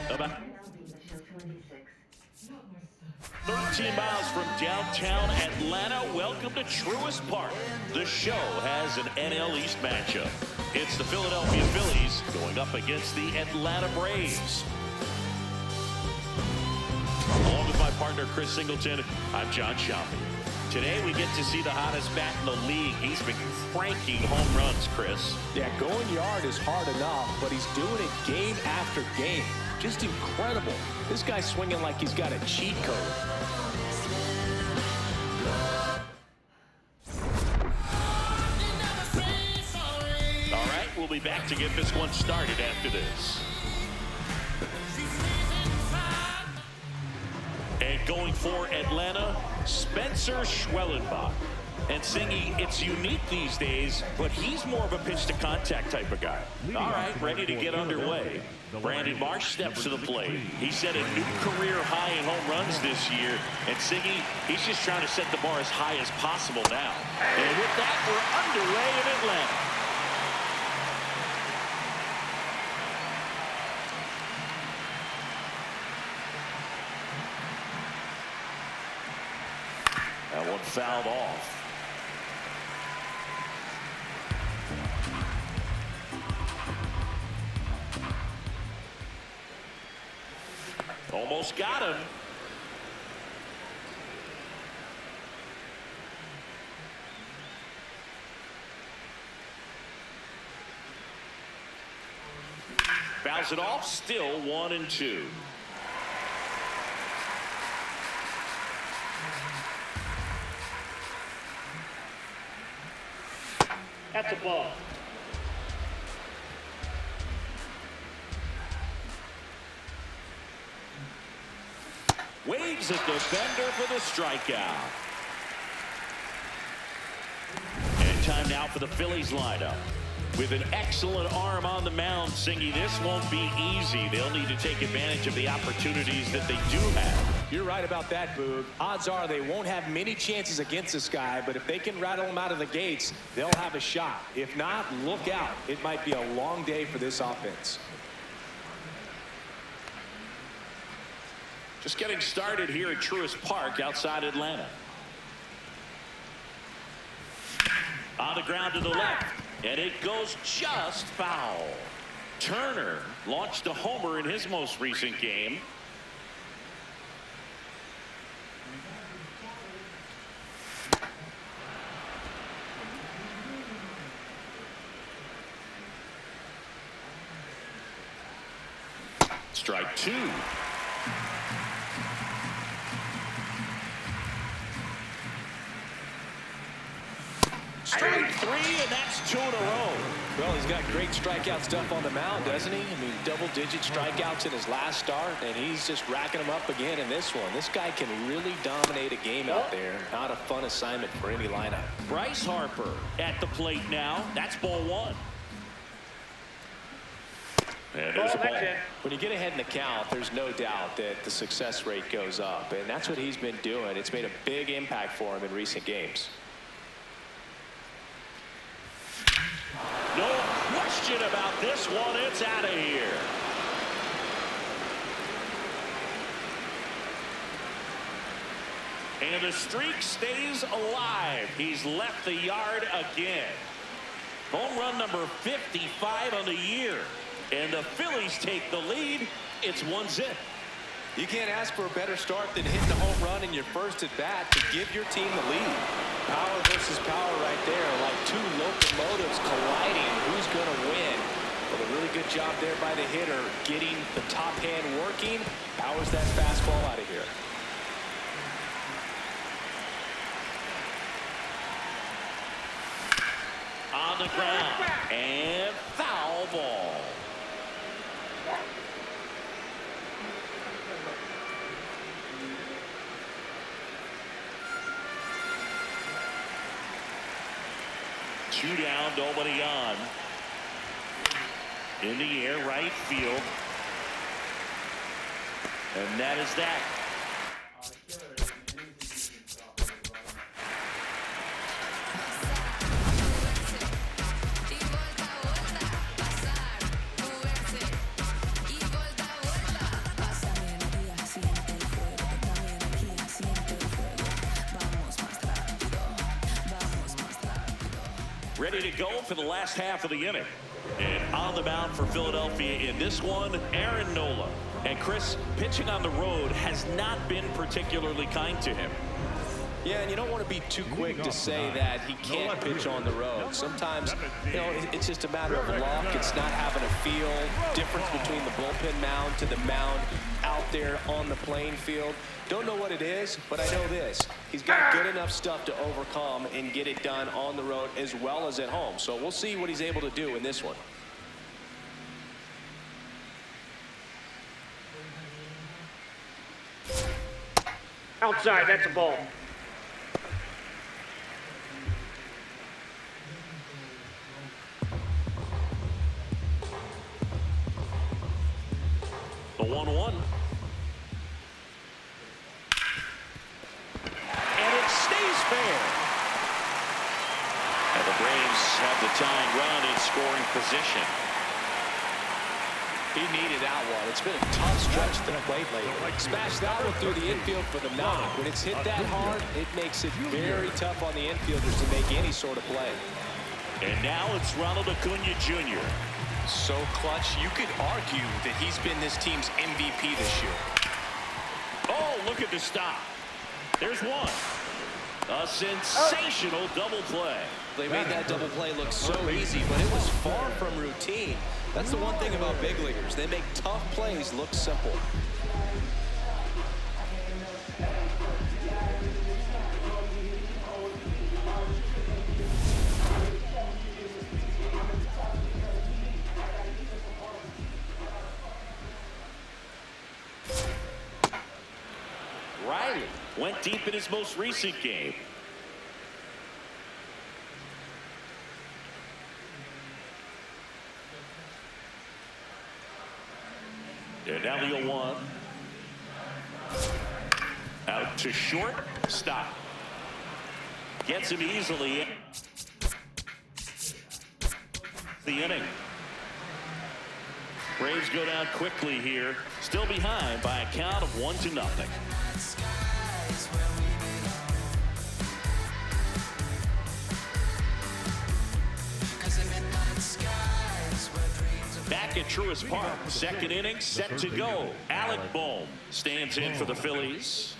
About 13 miles from downtown Atlanta, welcome to Truist Park. The show has an NL East matchup. It's the Philadelphia Phillies going up against the Atlanta Braves. Along with my partner, Chris Singleton, I'm John Shopping. Today, we get to see the hottest bat in the league. He's been cranking home runs, Chris. Yeah, going yard is hard enough, but he's doing it game after game. Just incredible. This guy's swinging like he's got a cheat code. All right, we'll be back to get this one started after this. And going for Atlanta, Spencer Schwellenbach. And Singy, it's unique these days, but he's more of a pitch-to-contact type of guy. All right, ready to get underway. Brandon Marsh steps to the plate. He set a new career high in home runs this year. And Singy, he's just trying to set the bar as high as possible now. And with that, we're underway in Atlanta. That one fouled off. Almost got him. Fouls it off, still 1-2. That's a ball. Waves at the defender for the strikeout. And time now for the Phillies lineup. With an excellent arm on the mound, Singy, this won't be easy. They'll need to take advantage of the opportunities that they do have. You're right about that, Boog. Odds are they won't have many chances against this guy, but if they can rattle him out of the gates, they'll have a shot. If not, look out. It might be a long day for this offense. Just getting started here at Truist Park outside Atlanta. On the ground to the left, and it goes just foul. Turner launched a homer in his most recent game. Strike two. Strike three, and that's 2 in a row. Well, he's got great strikeout stuff on the mound, doesn't he? I mean, double-digit strikeouts in his last start, and he's just racking them up again in this one. This guy can really dominate a game out there. Not a fun assignment for any lineup. Bryce Harper at the plate now. That's ball one. And there's a ball. When you get ahead in the count, there's no doubt that the success rate goes up, and that's what he's been doing. It's made a big impact for him in recent games. No question about this one. It's out of here. And the streak stays alive. He's left the yard again. Home run number 55 on the year. And the Phillies take the lead. It's 1-0. You can't ask for a better start than hitting a home run in your first at bat to give your team the lead. Power versus power right there, like two locomotives colliding. Who's going to win? Well, a really good job there by the hitter, getting the top hand working. Powers that fastball out of here. On the ground, and foul ball. Two down, nobody on. In the air, right field. And that is that. ready to go for the last half of the inning. And on the mound for Philadelphia in this one, Aaron Noah. And Chris, pitching on the road has not been particularly kind to him. Yeah, and you don't want to be too quick to say that he can't pitch on the road. Sometimes, it's just a matter of luck. It's not having a feel. Difference between the bullpen mound to the mound out there on the playing field. Don't know what it is, but I know this. He's got good enough stuff to overcome and get it done on the road as well as at home. So we'll see what he's able to do in this one. Outside, that's a ball. The 1-1. And it stays fair. And the Braves have the tying run in scoring position. He needed that one. It's been a tough stretch to the plate lately. Smashed that one through the infield for the knock. When it's hit that hard, it makes it very tough on the infielders to make any sort of play. And now it's Ronald Acuna Jr. So clutch, you could argue that he's been this team's MVP this year. Oh, look at the stop. There's one. A sensational double play. They made that double play look so easy, but it was far from routine. That's the one thing about big leaguers. They make tough plays look simple. Riley went deep in his most recent game. And now the 0-1. Out to short. Stop. Gets him easily in the inning. Braves go down quickly here. Still behind by a count of 1-0. Back at Truist Park, second inning set to go. Alec Bohm stands in for the Phillies.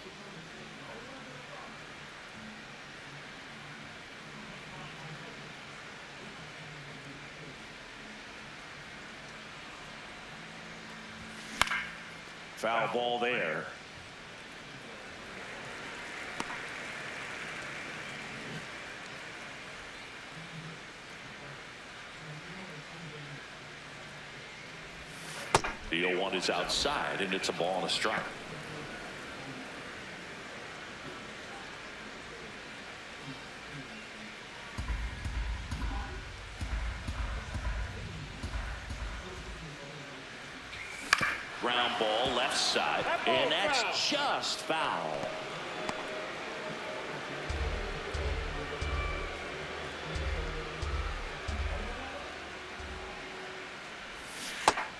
Foul ball there. The 0-1 is outside, and it's a ball and a strike. Ground ball left side, and that's just foul.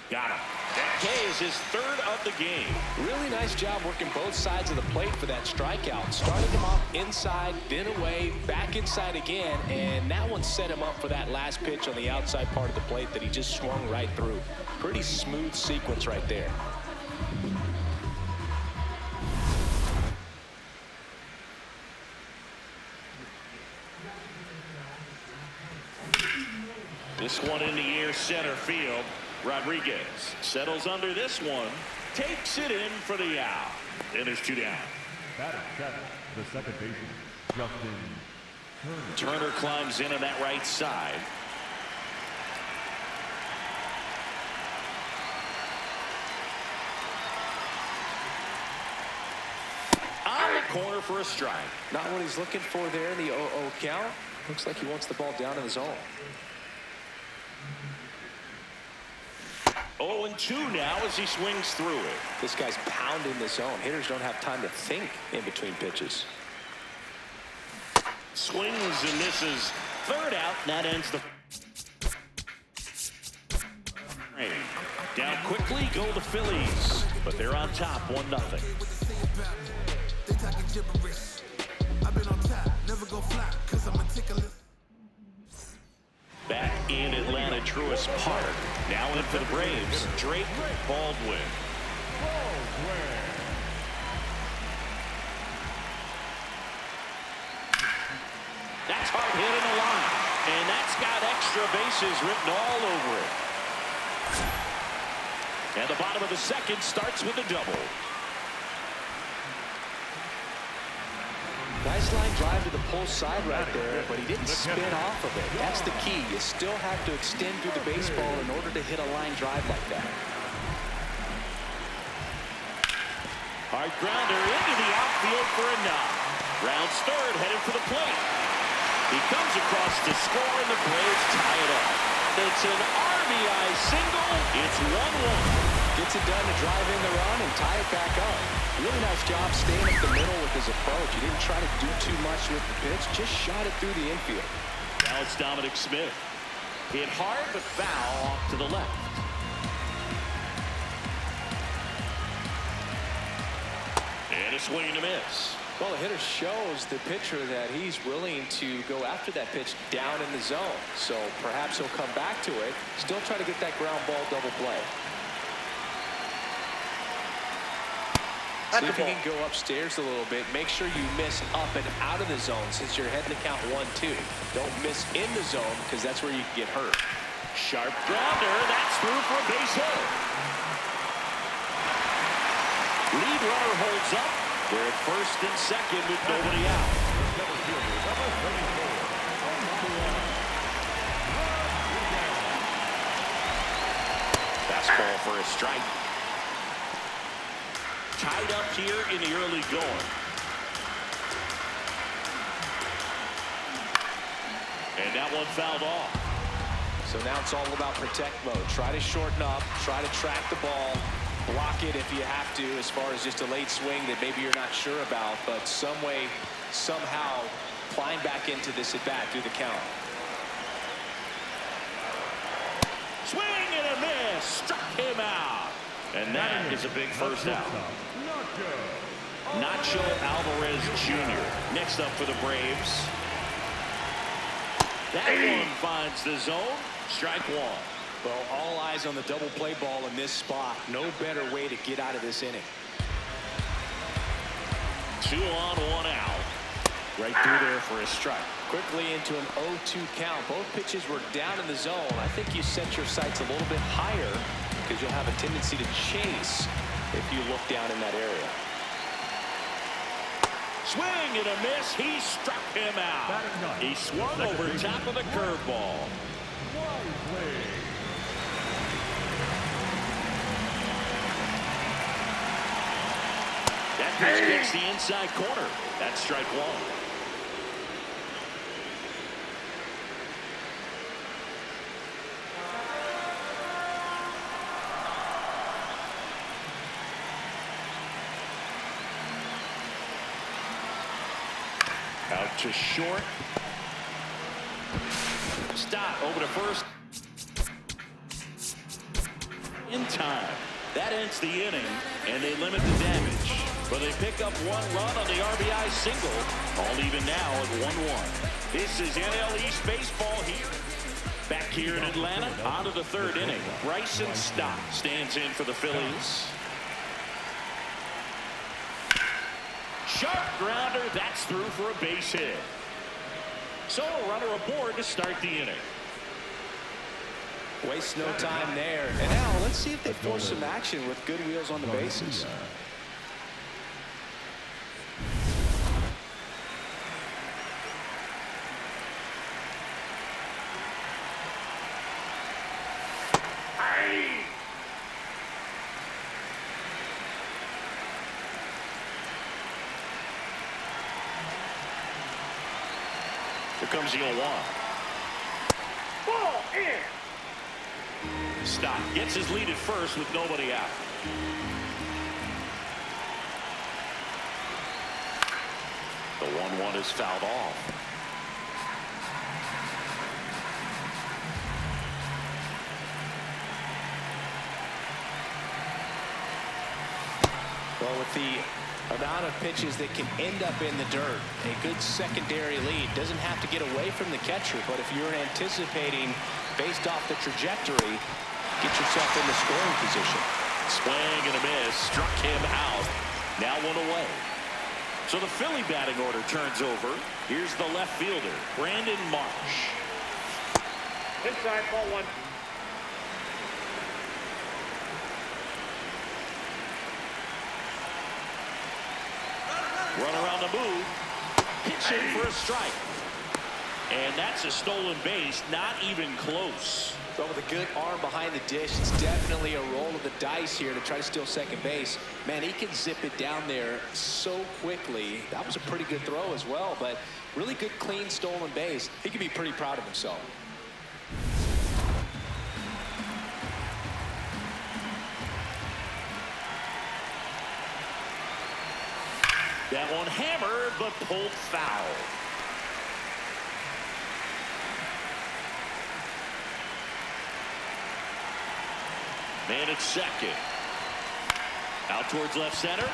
Got him. That K is his third of the game. Really nice job working both sides of the plate for that strikeout. Started him off inside, then away, back inside again, and that one set him up for that last pitch on the outside part of the plate that he just swung right through. Pretty smooth sequence right there. This one in the air, center field. Rodriguez settles under this one, takes it in for the out, and there's two down. Batting seven, the second baseman, Justin Turner. Turner climbs in on that right side. On the corner for a strike. Not what he's looking for there in the 0-0 count. Looks like he wants the ball down in the zone. 0-2 now as he swings through it. This guy's pounding the zone. Hitters don't have time to think in between pitches. Swings and misses. Third out. That ends the frame. Down quickly go the Phillies, but they're on top 1-0. Back in Atlanta, Truist Park. Now in for the Braves, Drake Baldwin. That's hard hit in the line. And that's got extra bases written all over it. And the bottom of the second starts with a double. Nice line drive to the pull side right there, but he didn't spin off of it. That's the key. You still have to extend through the baseball in order to hit a line drive like that. Hard grounder into the outfield for a knock. Rounds third, headed for the plate. He comes across to score, and the Braves tie it up. It's an RBI single. It's 1-1. Gets it done to drive in the run and tie it back up. Really nice job staying up the middle with his approach. He didn't try to do too much with the pitch, just shot it through the infield. Now it's Dominic Smith. Hit hard but foul off to the left. And a swing and a miss. Well, the hitter shows the pitcher that he's willing to go after that pitch down in the zone. So perhaps he'll come back to it, still try to get that ground ball double play. See if you can go upstairs a little bit. Make sure you miss up and out of the zone since you're heading to count 1-2. Don't miss in the zone because that's where you can get hurt. Sharp grounder. That's through for a base hit. Lead runner holds up. They're at first and second with nobody out. Fastball for a strike. Tied up here in the early going. And that one fouled off. So now it's all about protect mode. Try to shorten up, try to track the ball, block it if you have to, as far as just a late swing that maybe you're not sure about, but some way, somehow, climb back into this at bat through the count. Swing and a miss. Struck him out. And that is a big first out. Nacho Alvarez Jr. next up for the Braves. That one finds the zone. Strike one. Well, all eyes on the double play ball in this spot. No better way to get out of this inning. 2 on, 1 out. Right through there for a strike. Quickly into an 0-2 count. Both pitches were down in the zone. I think you set your sights a little bit higher because you'll have a tendency to chase if you look down in that area. Swing and a miss. He struck him out. He swung over top of the curveball. That pitch gets the inside corner. That's strike one. Out to short. Stop over to first. In time. That ends the inning, and they limit the damage. But they pick up 1 run on the RBI single. All even now at 1-1. This is NL East baseball here. Back here in Atlanta, on to the third inning. Bryce stands in for the Phillies. Sharp grounder, that's through for a base hit. So a runner aboard to start the inning. Waste no time there. And now let's see if they force some action with good wheels on the bases. Here comes the 0-1. Ball in. Stop. Gets his lead at first with nobody out. The 1-1 is fouled off. Well, with the amount of pitches that can end up in the dirt. A good secondary lead. Doesn't have to get away from the catcher, but if you're anticipating based off the trajectory, get yourself in the scoring position. Swing and a miss. Struck him out. Now one away. So the Philly batting order turns over. Here's the left fielder, Brandon Marsh. Inside, ball one. Runner on the move. Pitching for a strike. And that's a stolen base. Not even close. So with a good arm behind the dish, it's definitely a roll of the dice here to try to steal second base. Man, he can zip it down there so quickly. That was a pretty good throw as well, but really good, clean, stolen base. He can be pretty proud of himself. That one hammered, but pulled foul. Man at second. Out towards left center.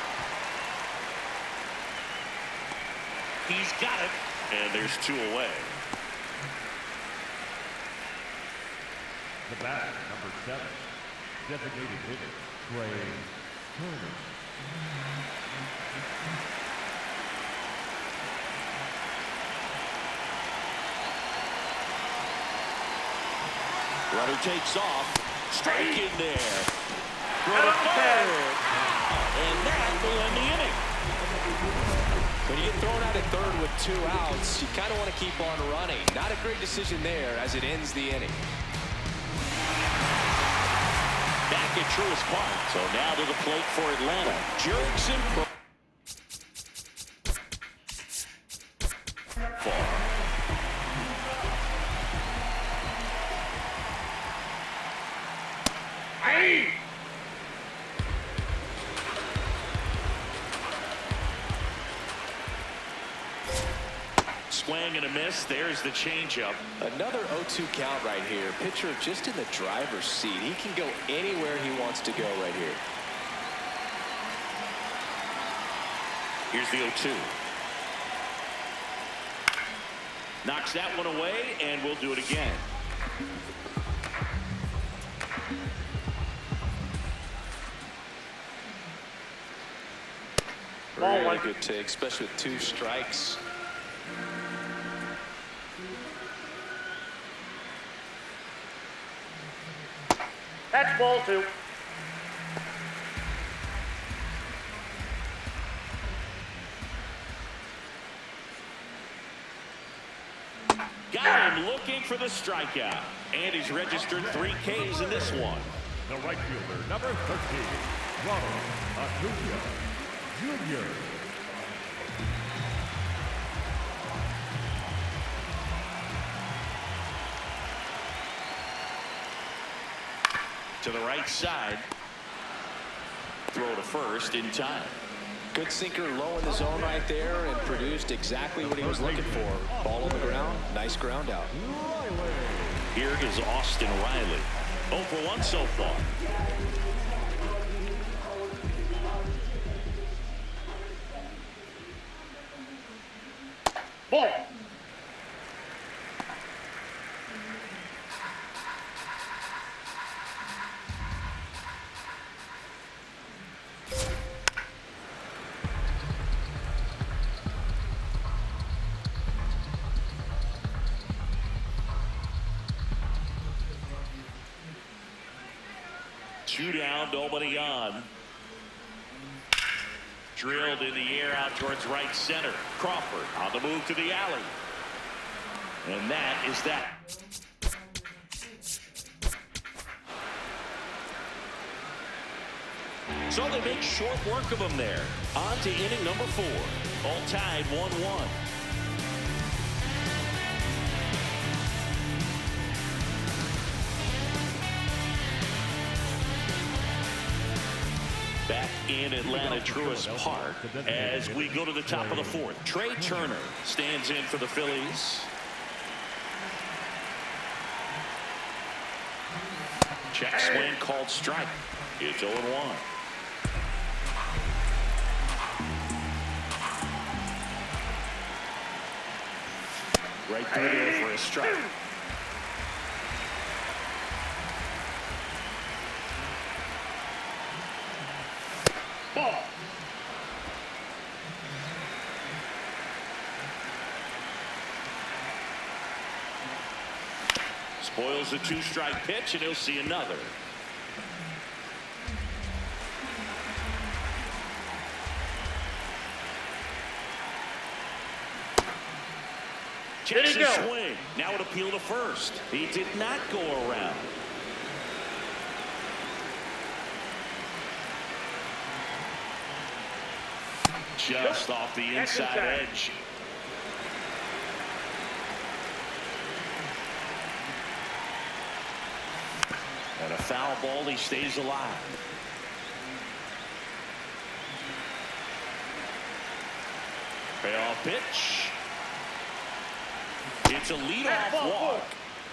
He's got it. And there's two away. The batter, number 7, designated hitter, Bryce Harper. Runner takes off. Strike in there. Throw to third. And that will end the inning. When you get thrown out at third with 2 outs, you kind of want to keep on running. Not a great decision there as it ends the inning. Back at Truist Park. So now to the plate for Atlanta. Jurickson. Swing and a miss. There's the changeup. Another 0-2 count right here. Pitcher just in the driver's seat. He can go anywhere he wants to go right here. Here's the 0-2. Knocks that one away, and we'll do it again. Really good take, especially with 2 strikes. That's ball 2. Got him looking for the strikeout. And he's registered 3 Ks in this one. The right fielder, number 13, Ronald Acuna Jr. To the right side. Throw to first in time. Good sinker low in the zone right there and produced exactly what he was looking for. Ball on the ground. Nice ground out. Here is Austin Riley. 0 for 1 so far. Ball. Two down, nobody on. Drilled in the air out towards right center. Crawford on the move to the alley. And that is that. So they make short work of him there. On to inning number 4. All tied 1-1. Back in Atlanta, Truist Park, as we go to the top of the 4th. Trey Turner stands in for the Phillies. Check swing called strike. It's 0-1. Right through there for a strike. Ball. Spoils a 2-strike pitch, and he'll see another. Checks his swing. Now an appeal to first. He did not go around. Just off the inside edge. And a foul ball, he stays alive. Payoff pitch. It's a leadoff walk.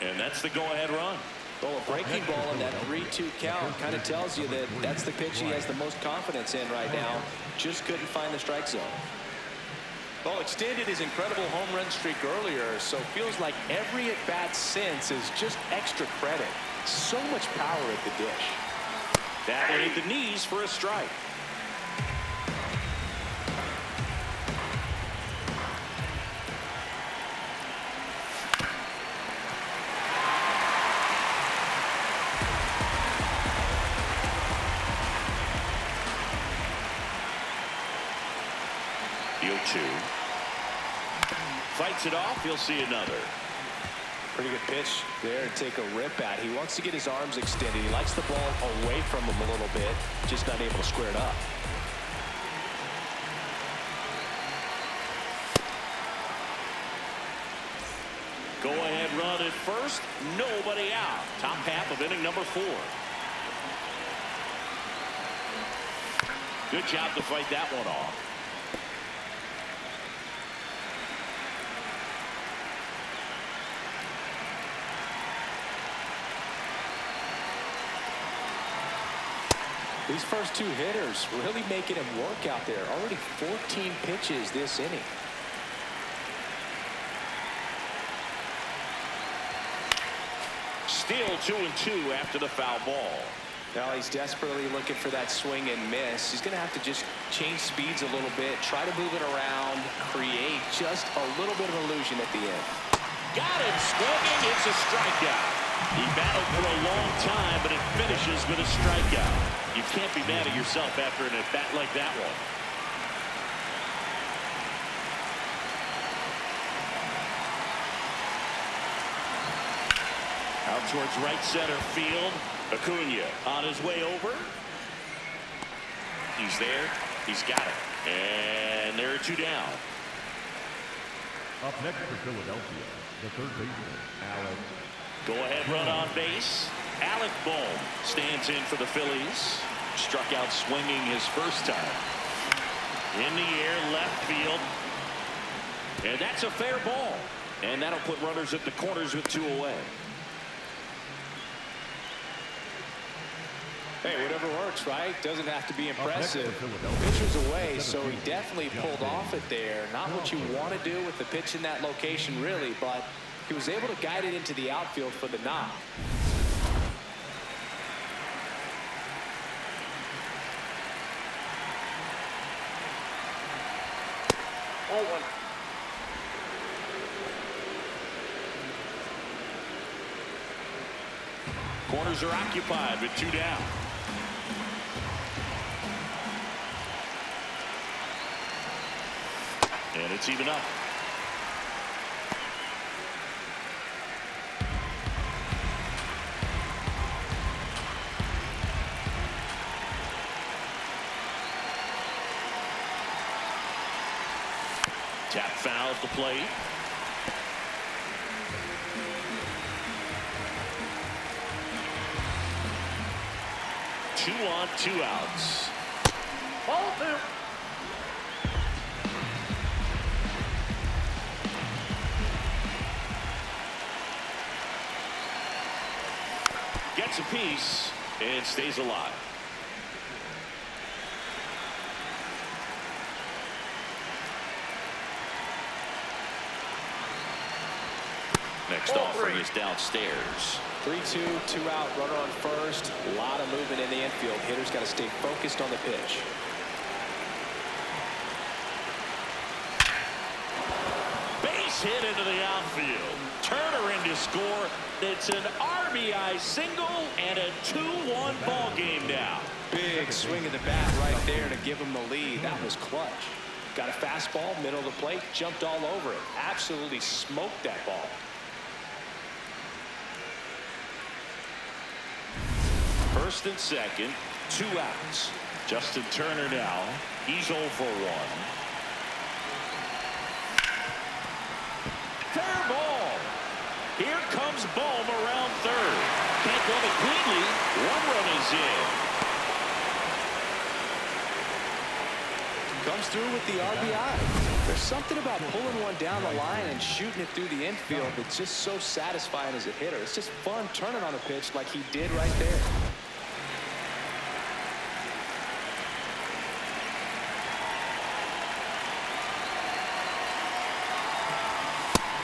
And that's the go-ahead run. Well, a breaking ball in that 3-2 count kind of tells you that that's the pitch he has the most confidence in right now. Just couldn't find the strike zone. Well, extended his incredible home run streak earlier, so feels like every at-bat since is just extra credit. So much power at the dish. That one hit the knees for a strike. The 0-2. Fights it off. He'll see another. Pretty good pitch there to take a rip at. He wants to get his arms extended. He likes the ball away from him a little bit, just not able to square it up. Go ahead run at first. Nobody out. Top half of inning number 4. Good job to fight that one off. These first 2 hitters really making him work out there. Already 14 pitches this inning. Still 2-2 after the foul ball. Now he's desperately looking for that swing and miss. He's going to have to just change speeds a little bit, try to move it around, create just a little bit of illusion at the end. Got him swinging. It's a strikeout. He battled for a long time, but it finishes with a strikeout. You can't be mad at yourself after an at-bat like that one. Out towards right center field. Acuna on his way over. He's there. He's got it. And there are 2 down. Up next for Philadelphia, the third baseman, Alex. Go ahead run on base. Alec Bohm stands in for the Phillies. Struck out swinging his first time. In the air, left field. And that's a fair ball. And that'll put runners at the corners with 2 away. Hey, whatever works, right? Doesn't have to be impressive. Pitcher's away, so he definitely pulled off it there. Not what you want to do with the pitch in that location, really, but he was able to guide it into the outfield for the knock. Ball 1. Corners are occupied with 2 down. And it's even up. Tap foul at the plate. Two on, 2 outs. Ball 2. Gets a piece and stays alive. Next offering is downstairs. 3-2, 2 out, runner on first. A lot of movement in the infield. Hitter's got to stay focused on the pitch. Base hit into the outfield. Turner in to score. It's an RBI single and a 2-1 ball game now. Big swing of the bat right there to give him the lead. That was clutch. Got a fastball, middle of the plate, jumped all over it. Absolutely smoked that ball. First and second, 2 outs. Justin Turner now. He's 0 for 1. Fair ball. Here comes Bohm around third. Can't run it cleanly. 1 run is in. Comes through with the RBI. There's something about pulling one down the line and shooting it through the infield that's just so satisfying as a hitter. It's just fun turning on a pitch like he did right there.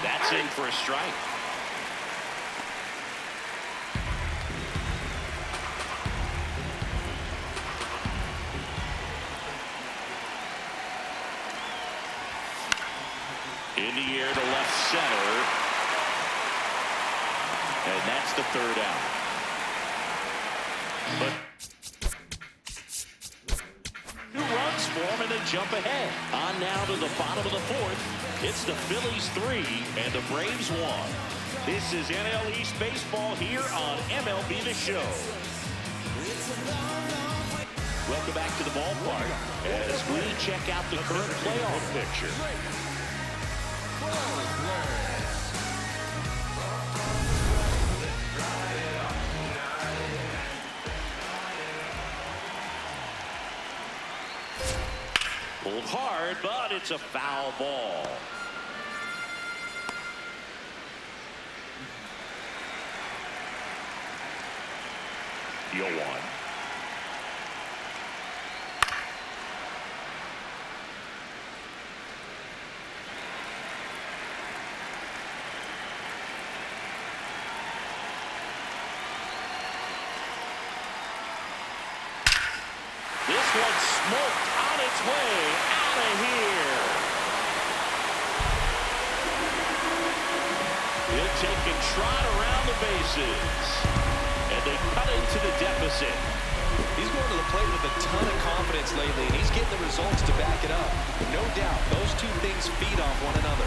That's in for a strike. In the air to left center. And that's the 3rd out. But 2 runs for him and they jump ahead. On now to the bottom of the 4th. It's the Phillies 3 and the Braves 1. This is NL East Baseball here on MLB The Show. Welcome back to the ballpark as we check out the current playoff picture. Pulled hard, but it's a foul ball. You'll one. This one's smoked on its way out of here. He'll take a trot around the bases. And they cut into the deficit. He's going to the plate with a ton of confidence lately, and he's getting the results to back it up. No doubt, those two things feed off one another.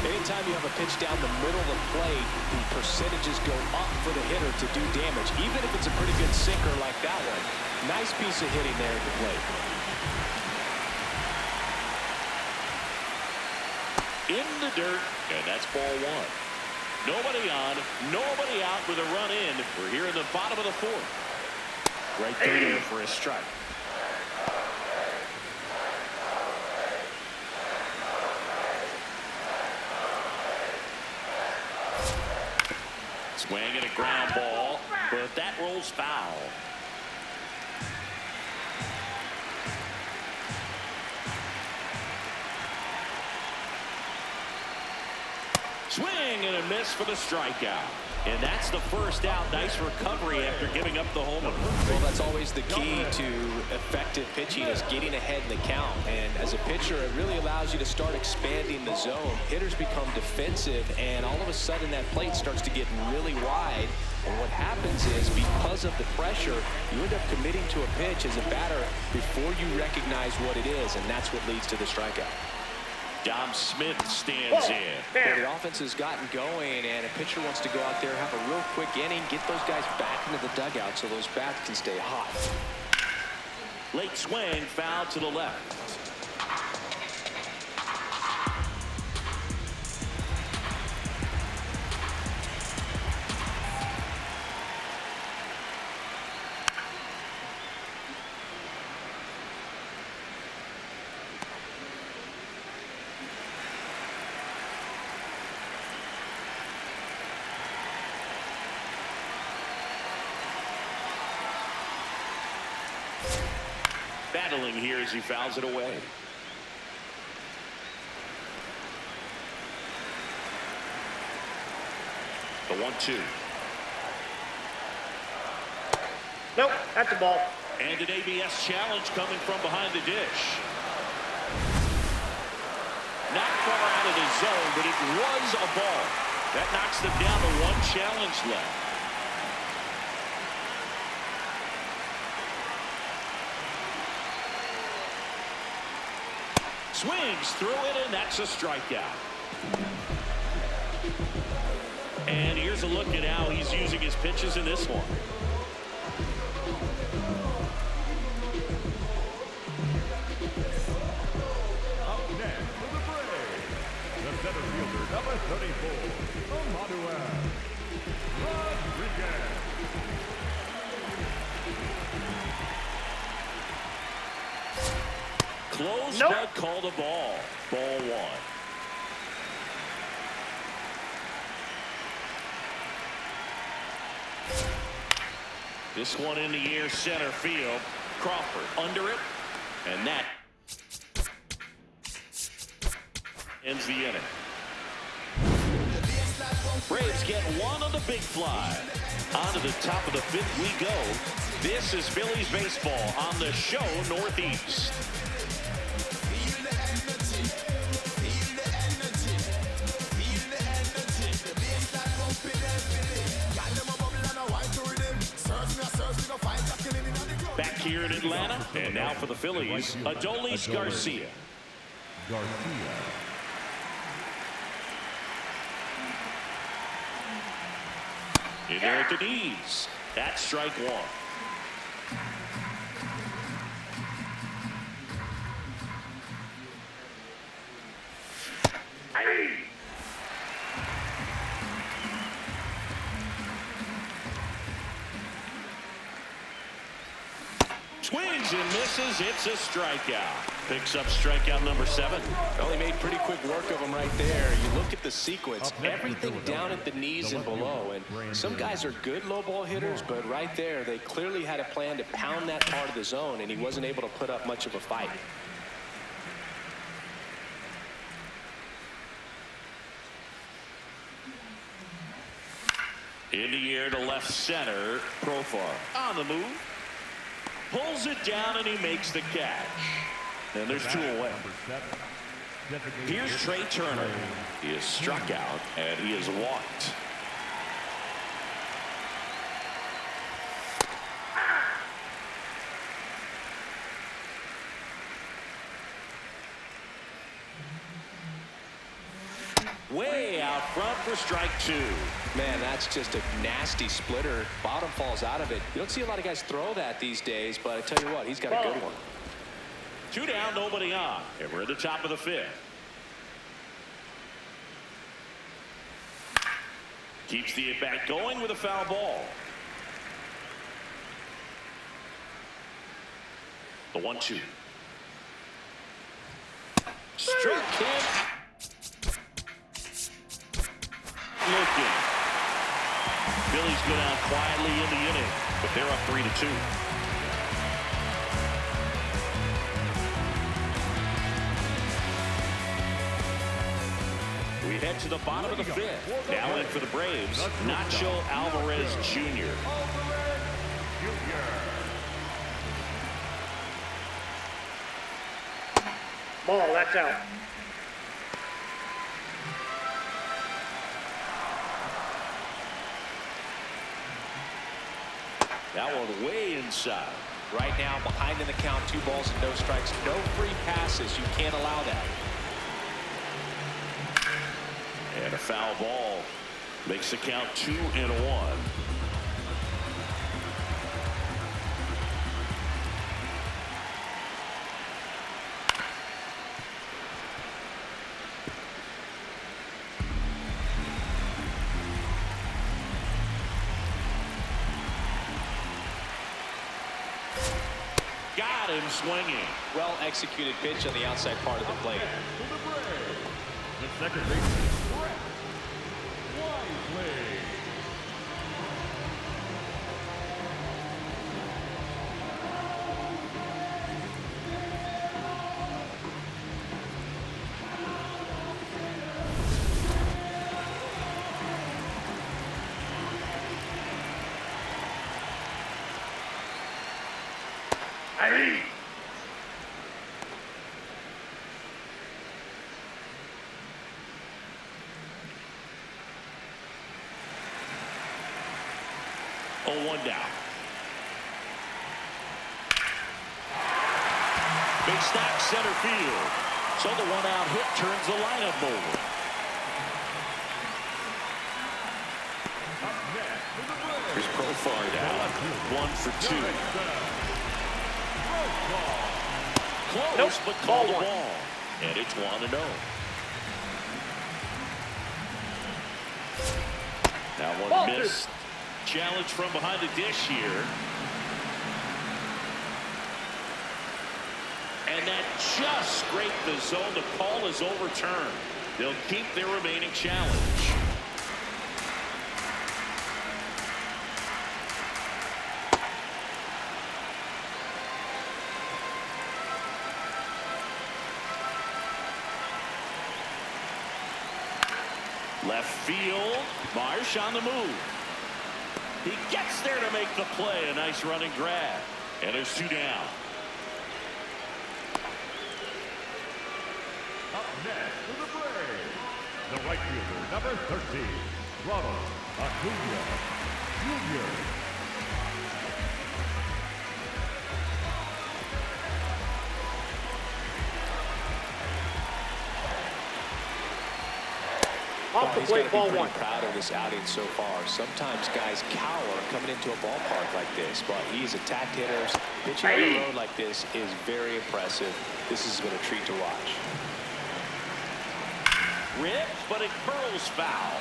Anytime you have a pitch down the middle of the plate, the percentages go up for the hitter to do damage, even if it's a pretty good sinker like that one. Nice piece of hitting there at the plate. In the dirt, and that's ball 1. Nobody on, nobody out with a run in. We're here in the bottom of the 4th. Right there for a strike. Swing and a ground ball, but that rolls foul. Swing and a miss for the strikeout. And that's the 1st out. Nice recovery after giving up the homer. Well, that's always the key to effective pitching is getting ahead in the count. And as a pitcher, it really allows you to start expanding the zone. Hitters become defensive, and all of a sudden that plate starts to get really wide. And what happens is, because of the pressure, you end up committing to a pitch as a batter before you recognize what it is, and that's what leads to the strikeout. Dom Smith stands in. Well, the offense has gotten going, and a pitcher wants to go out there, have a real quick inning, get those guys back into the dugout so those bats can stay hot. Late swing, foul to the left. Battling here as he fouls it away. The 1-2. Nope, that's a ball. And an ABS challenge coming from behind the dish. Not far out of the zone, but it was a ball. That knocks them down to one challenge left. Swings through it, and that's a strikeout. And here's a look at how he's using his pitches in this one. Up next for the Braves, the center fielder, number 34, And. Rodriguez. Close, nope. but called a ball. Ball 1. This one in the air, center field. Crawford under it, and that ends the inning. Braves get one on the big fly. On to the top of the 5th we go. This is Phillies baseball on the show Northeast. Back here in Atlanta, and now for the Phillies, Adolis Garcia. In there at the knees. That's strike 1. Swings and misses. It's a strikeout. Picks up strikeout number 7. Well, he made pretty quick work of him right there. You look at the sequence, everything down at the knees and below. And some guys are good low ball hitters, but right there, they clearly had a plan to pound that part of the zone, and he wasn't able to put up much of a fight. In the air to left center. Profar on the move. Pulls it down, and he makes the catch. And there's 2 away. Here's Trey Turner. He is struck out, and he is walked. Way out front for strike 2. Man, that's just a nasty splitter. Bottom falls out of it. You don't see a lot of guys throw that these days, but I tell you what, he's got a good one. 2 down, nobody on. And we're at the top of the 5th. Keeps the at-bat going with a foul ball. The 1-2. Struck him. Looking. Phillies go down quietly in the inning, but they're up 3-2. We head to the bottom of the 5th. Now in for the Braves, Nacho Alvarez Jr. Ball, that's out. That one way inside. Right now, behind in the count, 2 balls and no strikes. No free passes. You can't allow that. And a foul ball makes the count 2-1. Got him swinging. Well executed pitch on the outside part of the plate. The second baseman, Brett Wisely. 0-1 down. Big stack center field. So the one-out hit turns the lineup over. Here's Profar down. 1 for 2. Close, Nope. but called the Ball one. ball. And it's 1-0. Now one Ball missed. Challenge from behind the dish here. And that just scraped the zone. The call is overturned. They'll keep their remaining challenge. Left field. Marsh on the move. He gets there to make the play. A nice running grab. And there's 2 down. Up next for the Braves, the right fielder, number 13, Aaron Noah.And. Off the He's plate, got to ball be one. pretty proud of this outing so far. Sometimes guys cower coming into a ballpark like this, but he's attacked hitters. Pitching on the road like this is very impressive. This has been a treat to watch. Ripped, but it curls foul.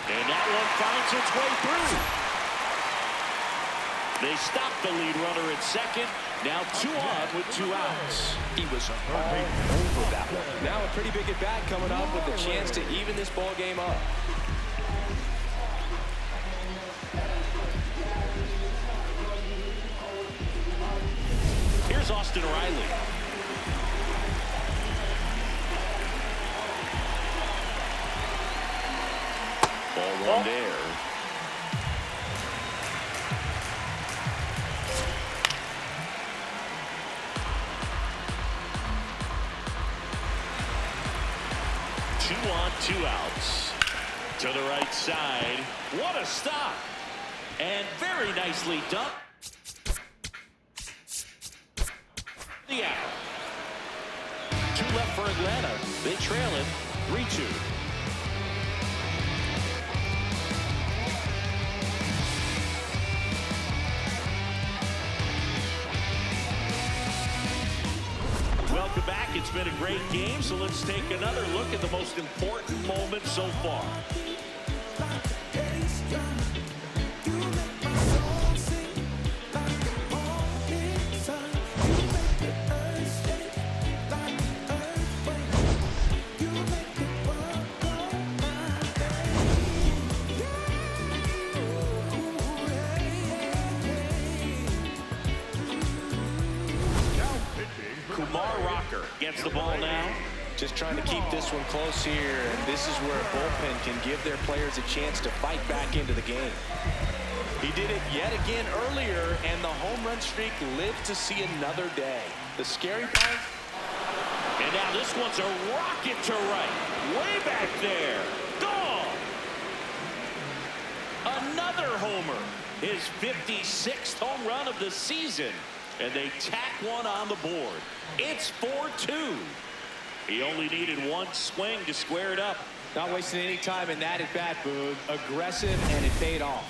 And that one finds its way through. They stop the lead runner at second. Now 2 on with 2 outs. He was all over that one. Now a pretty big at bat coming up with a chance to even this ball game up. Here's Austin Riley. Ball 1 there. Two on, 2 outs. To the right side. What a stop. And very nicely done. The out. 2 left for Atlanta. They trail it 3-2. Welcome back. It's been a great game, so let's take another look at the most important moment so far. Gets the ball now. Just trying to keep this one close here, and this is where a bullpen can give their players a chance to fight back into the game. He did it yet again earlier, and the home run streak lived to see another day. The scary part? And now this one's a rocket to right. Way back there. Gone. Another homer. His 56th home run of the season. And they tack one on the board. It's 4-2. He only needed 1 swing to square it up. Not wasting any time in that at bat, Boog. Aggressive, and it paid off.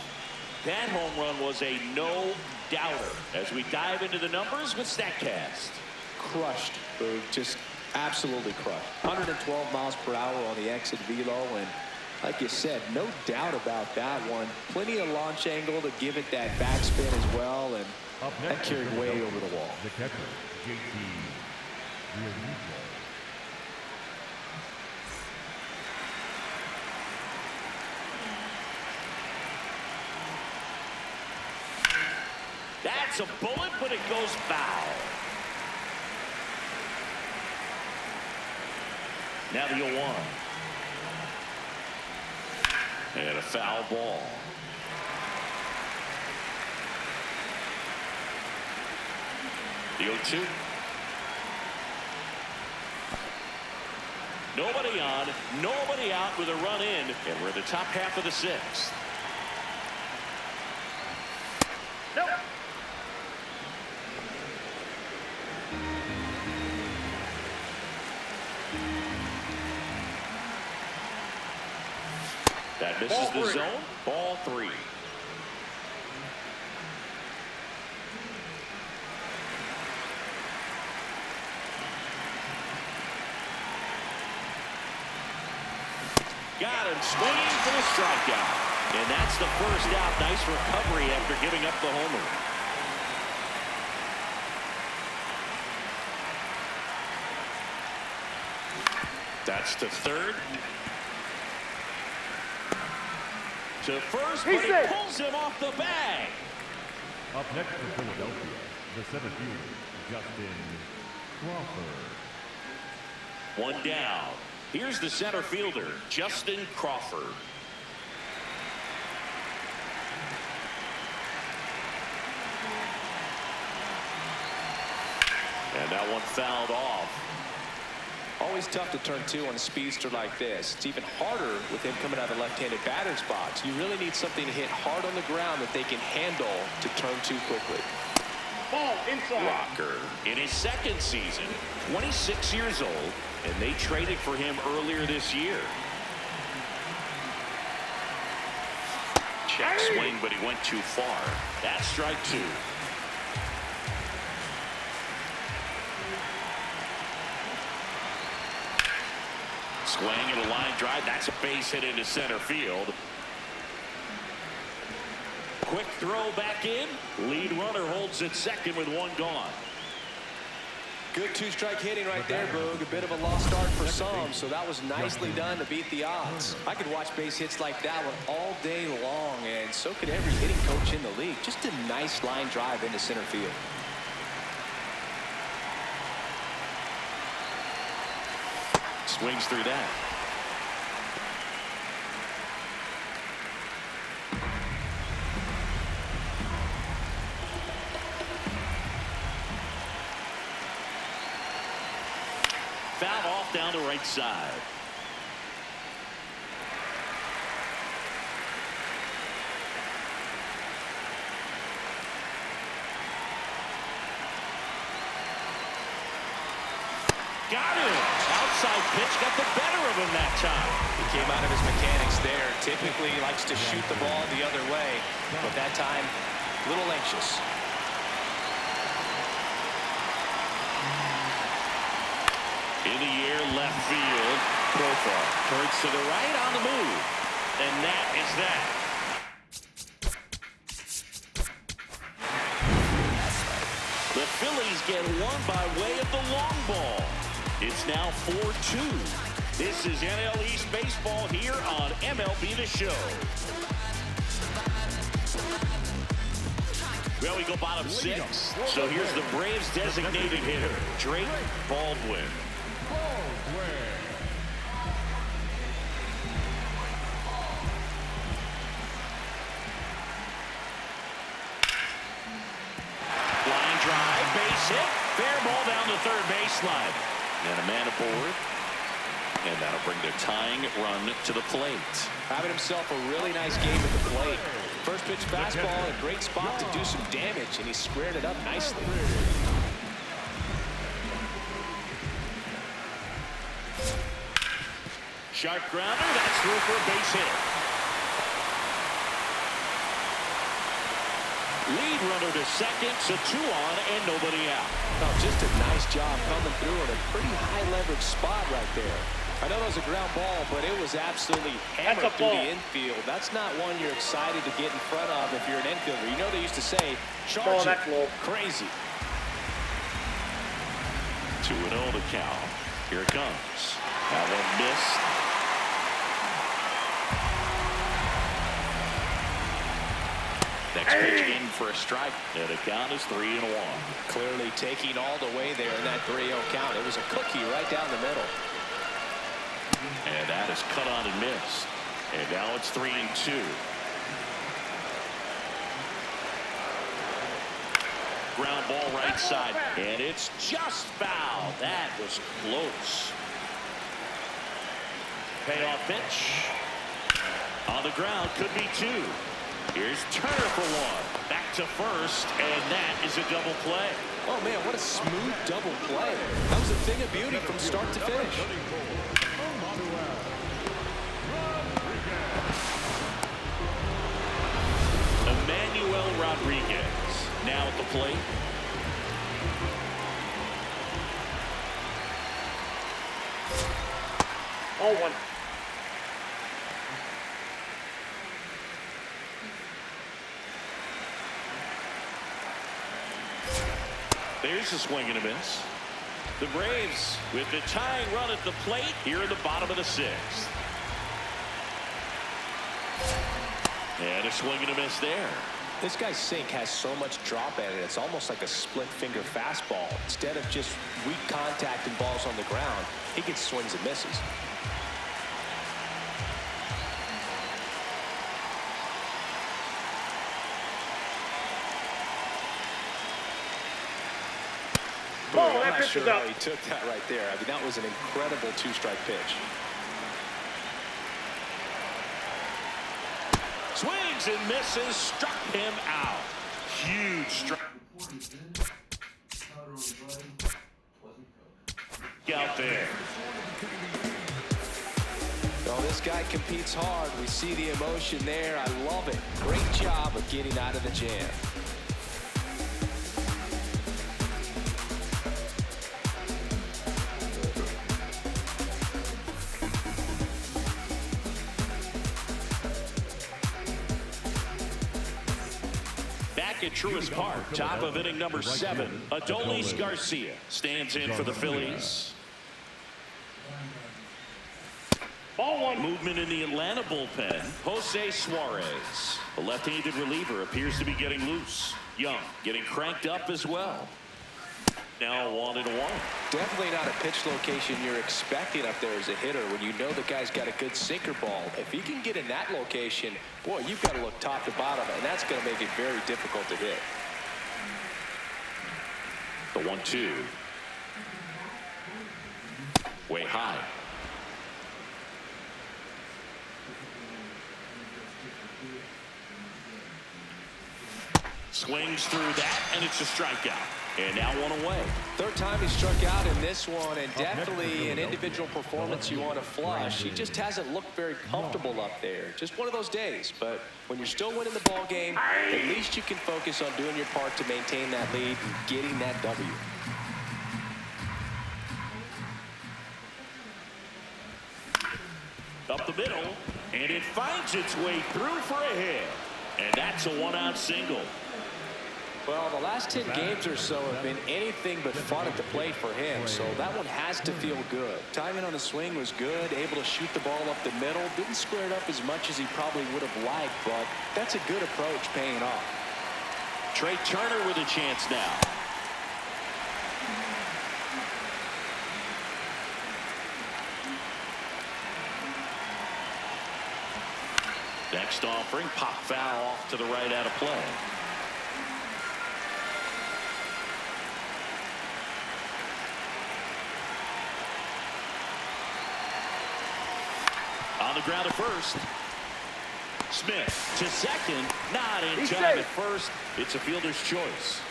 That home run was a no-doubter. As we dive into the numbers with StatCast. Crushed, Boog. Just absolutely crushed. 112 miles per hour on the exit velo, and like you said, no doubt about that one. Plenty of launch angle to give it that backspin as well, and that carried way over the wall. The catcher, JT. That's a bullet, but it goes foul. Now the 0-1. And a foul ball. The 0-2. Nobody on, nobody out with a run in, and we're in the top half of the 6th. Nope. That misses the zone. Ball 3. Got him swinging for the strikeout. And that's the first out. Nice recovery after giving up the homer. That's to third. To first, but he pulls him off the bag. Up next for Philadelphia, the center fielder, Justin Crawford. One down. Here's the center fielder, Justin Crawford. And that one fouled off. Always tough to turn 2 on a speedster like this. It's even harder with him coming out of the left-handed batter's box. You really need something to hit hard on the ground that they can handle to turn 2 quickly. Ball inside. Rocker in his 2nd season, 26 years old, and they traded for him earlier this year. Check swing, but he went too far. That's strike 2. Swing and a line drive. That's a base hit into center field. Quick throw back in. Lead runner holds at second with one gone. Good 2-strike hitting right there, Boog. A bit of a lost start for some, so that was nicely done to beat the odds. I could watch base hits like that one all day long, and so could every hitting coach in the league. Just a nice line drive into center field. Swings through that. Foul off down the right side. Got him. Outside pitch got the better of him that time. He came out of his mechanics there. Typically likes to shoot the ball the other way, but that time a little anxious. In the air, left field. Profile turns to the right on the move. And that is that. The Phillies get one by way of the long ball. It's now 4-2. This is NL East Baseball here on MLB The Show. Well, we go bottom 6. So here's the Braves designated hitter, Drake Baldwin. Line drive, base hit, fair ball down the third baseline. And a man aboard. And that'll bring the tying run to the plate. Having himself a really nice game at the plate. First pitch fastball, a great spot to do some damage, and he squared it up nicely. Sharp grounder, that's through for a base hit. Lead runner to second, so 2 on and nobody out. Oh, just a nice job coming through in a pretty high leverage spot right there. I know that was a ground ball, but it was absolutely hammered through the infield. That's not one you're excited to get in front of if you're an infielder. You know they used to say, charge it, crazy. 2-0 to count. Here it comes. That one missed. Next pitch in for a strike. And the count is 3-1. Clearly taking all the way there in that 3-0 count. It was a cookie right down the middle. And that is cut on and missed. And now it's 3-2. Ground ball right side. And it's just foul. That was close. Payoff pitch. On the ground, could be two. Here's Turner for one. Back to first, and that is a double play. Oh, man, what a smooth double play. That was a thing of beauty from start to finish. Emmanuel Rodriguez now at the plate. Oh, one. There's a swing and a miss. The Braves with the tying run at the plate here in the bottom of the sixth. And a swing and a miss there. This guy's sink has so much drop at it. It's almost like a split finger fastball. Instead of just weak contact and balls on the ground, he gets swings and misses. Oh, I'm that not pitch sure is how out. he took that right there. I mean, that was an incredible two-strike pitch. Swings and misses, struck him out. Huge strike out there. Oh, this guy competes hard. We see the emotion there. I love it. Great job of getting out of the jam. Back at Truist Park, top of inning number 7, Adolis Garcia stands in for the Phillies. Ball one. Movement in the Atlanta bullpen. Jose Suarez, the left-handed reliever, appears to be getting loose. Young getting cranked up as well. Now 1-1. Definitely not a pitch location you're expecting up there as a hitter when you know the guy's got a good sinker ball. If he can get in that location, boy, you've got to look top to bottom, and that's going to make it very difficult to hit. The 1-2. Way high. Swings through that, and it's a strikeout. And now 1 away. Third time he struck out in this one, and definitely an individual performance you want to flush. He just hasn't looked very comfortable up there. Just one of those days. But when you're still winning the ball game, at least you can focus on doing your part to maintain that lead and getting that W. Up the middle, and it finds its way through for a hit. And that's a 1-out single. Well, the last 10 games or so have been anything but fun at the plate for him, so that one has to feel good. Timing on the swing was good, able to shoot the ball up the middle. Didn't square it up as much as he probably would have liked, but that's a good approach paying off. Trey Turner with a chance now. Next offering, pop foul off to the right out of play. On the ground at first. Smith to second, not in time at first. It's a fielder's choice.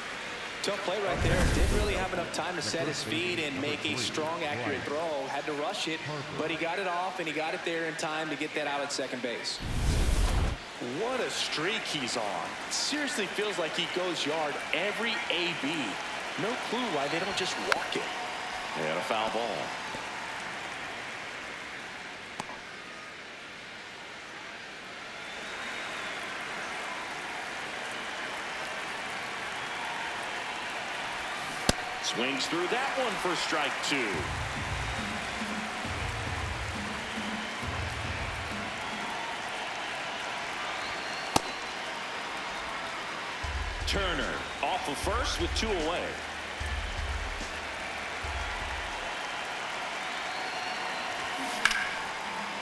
Tough play right there. Didn't really have enough time to set his feet and make a strong, accurate throw. Had to rush it, but he got it off, and he got it there in time to get that out at second base. What a streak he's on. Seriously feels like he goes yard every AB. No clue why they don't just walk it. And a foul ball. Swings through that one for strike 2. Turner off of first with 2 away.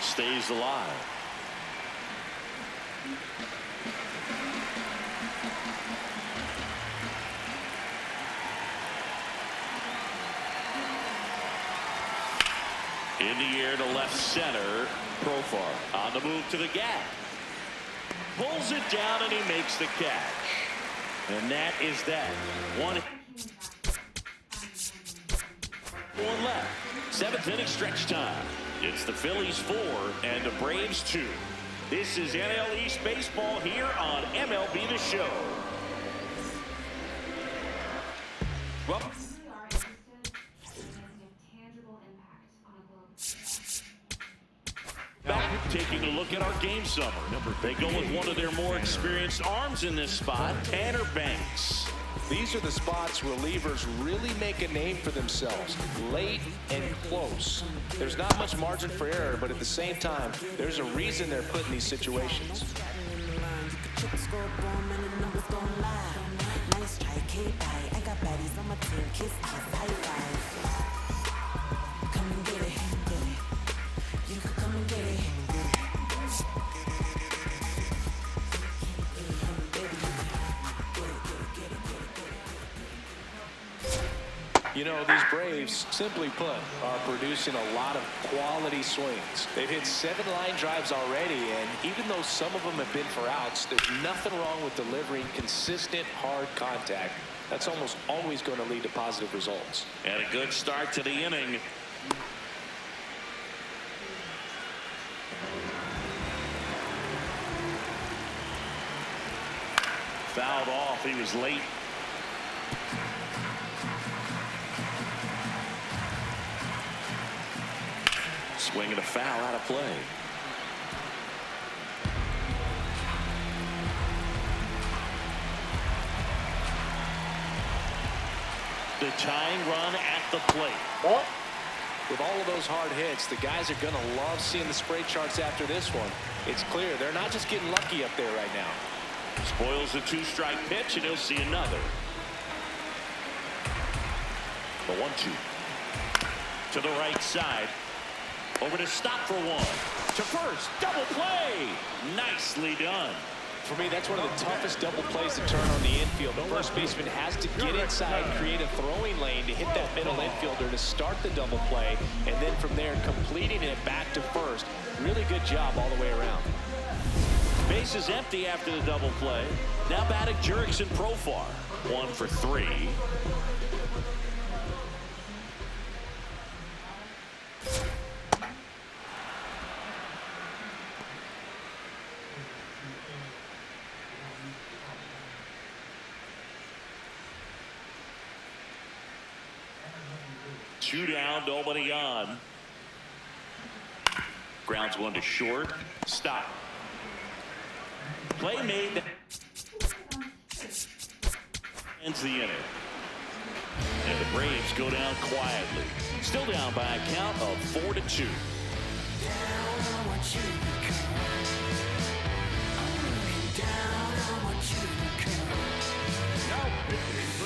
Stays alive. In the air to left center. Profar on the move to the gap. Pulls it down and he makes the catch. And that is that. One left. Seventh inning stretch time. It's the Phillies 4 and the Braves 2. This is NL East Baseball here on MLB The Show. Well, back taking a look at our game summer. They go with one of their more experienced arms in this spot, Tanner Banks. These are the spots relievers really make a name for themselves, late and close. There's not much margin for error, but at the same time, there's a reason they're put in these situations. You know, these Braves, simply put, are producing a lot of quality swings. They've hit 7 line drives already, and even though some of them have been for outs, there's nothing wrong with delivering consistent, hard contact. That's almost always going to lead to positive results. And a good start to the inning. Fouled off. He was late. Swing and a foul out of play. The tying run at the plate. With all of those hard hits, the guys are going to love seeing the spray charts after this one. It's clear they're not just getting lucky up there right now. Spoils the 2-strike pitch, and he'll see another. The 1-2. To the right side. Over to stop for one. To first. Double play. Nicely done. For me, that's one of the toughest double plays to turn on the infield. The first baseman has to get inside, create a throwing lane to hit that middle infielder to start the double play, and then from there completing it back to first. Really good job all the way around. Base is empty after the double play. Now batting Jurickson Profar. 1 for 3. Two down, nobody on. Grounds one to short. Stop. Play made. Ends the inning. And the Braves go down quietly. Still down by a count of 4-2.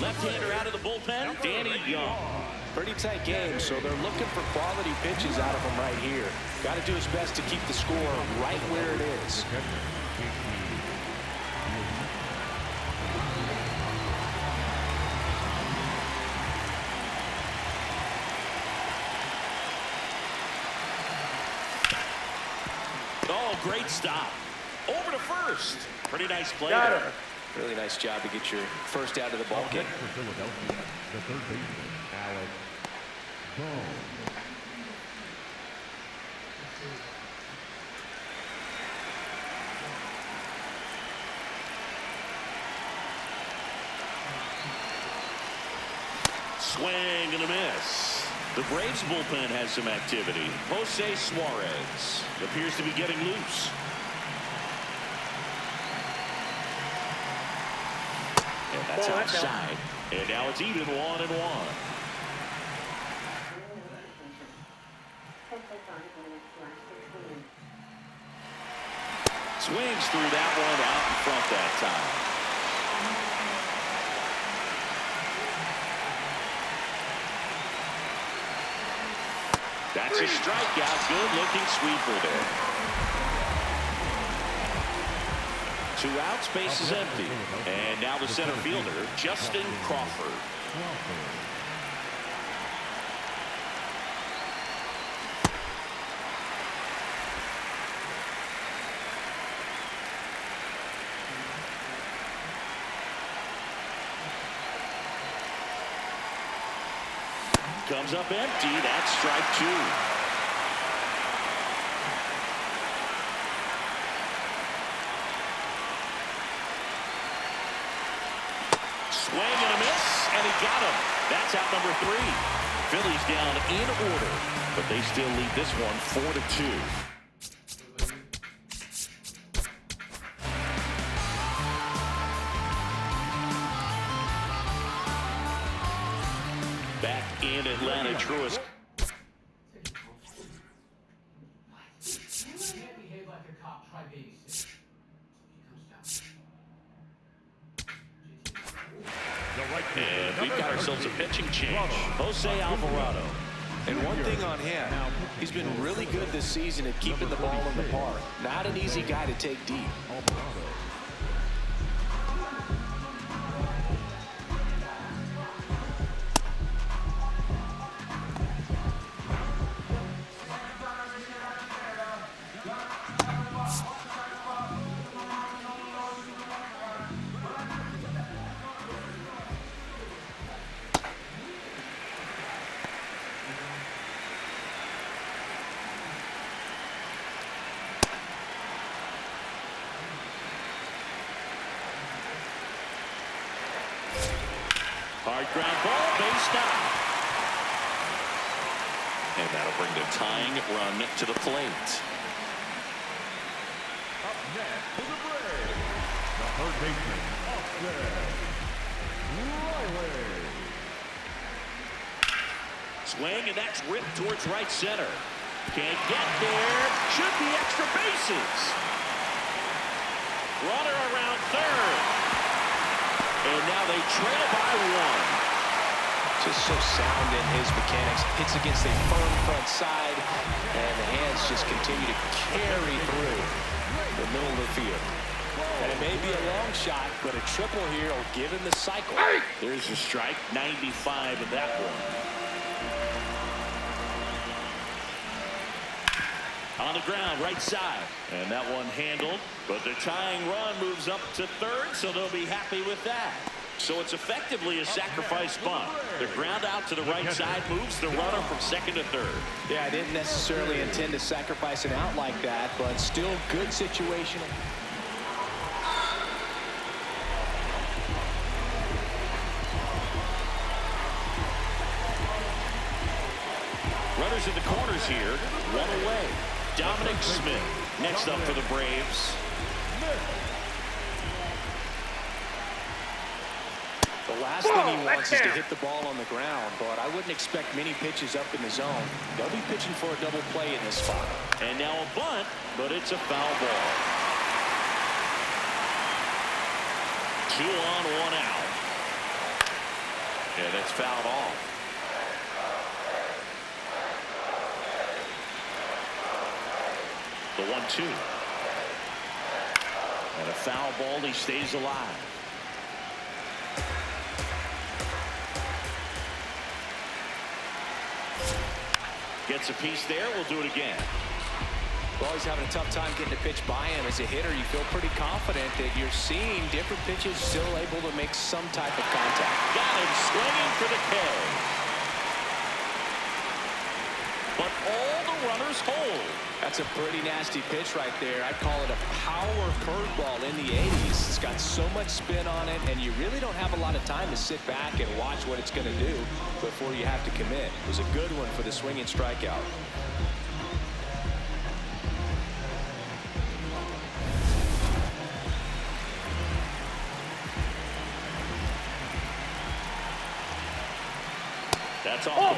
Left-hander out of the bullpen, Danny Young. Pretty tight game, so they're looking for quality pitches out of him right here. Got to do his best to keep the score right where it is. Oh, great stop. Over to first. Pretty nice play Got there. her. Really nice job to get your first out of the ball game. For Philadelphia, the third baseman, Alex Bohm. Swing and a miss. The Braves bullpen has some activity. Jose Suarez appears to be getting loose. And that's outside. And now it's even 1-1. Swings through that one out in front that time. That's a strikeout. Good-looking sweeper there. 2 outs, base is empty. And now the center fielder, Justin Crawford. Comes up empty. That's strike two. Swing and a miss, and he got him. That's out number 3. Phillies down in order, but they still lead this one 4-2. Back in Atlanta, Truist. And we've got ourselves a pitching change. Jose Alvarado. And one thing on him, he's been really good this season at keeping the ball in the park. Not an easy guy to take deep. Hard ground ball, base down. And that'll bring the tying run to the plate. Up next for the Braves, the third baseman, Riley. Swing, and that's ripped towards right center. Can't get there. Should be extra bases. Runner around third. And now they trail by 1. Just so sound in his mechanics. Hits against a firm front side, and the hands just continue to carry through the middle of the field. And it may be a long shot, but a triple here will give him the cycle. There's a strike, 95 of that one. On the ground, right side. And that one handled, but the tying run moves up to third, so they'll be happy with that. So it's effectively a sacrifice bunt. The ground out to the right side moves the runner from second to third. Yeah, I didn't necessarily intend to sacrifice an out like that, but still good situation. Runners in the corners here, 1 away. Dominic Smith next up for the Braves. The last thing he wants is to hit the ball on the ground, but I wouldn't expect many pitches up in the zone. They'll be pitching for a double play in this spot. And now a bunt, but it's a foul ball. 2 on, 1 out. And that's fouled off. The 1-2. And a foul ball, he stays alive. Gets a piece there, we'll do it again. Well, he's having a tough time getting a pitch by him. As a hitter, you feel pretty confident that you're seeing different pitches still able to make some type of contact. Got him swinging for the K. But all the runners hold. That's a pretty nasty pitch right there. I'd call it a power curveball in the 80s. It's got so much spin on it, and you really don't have a lot of time to sit back and watch what it's going to do before you have to commit. It was a good one for the swinging strikeout. That's off the ball.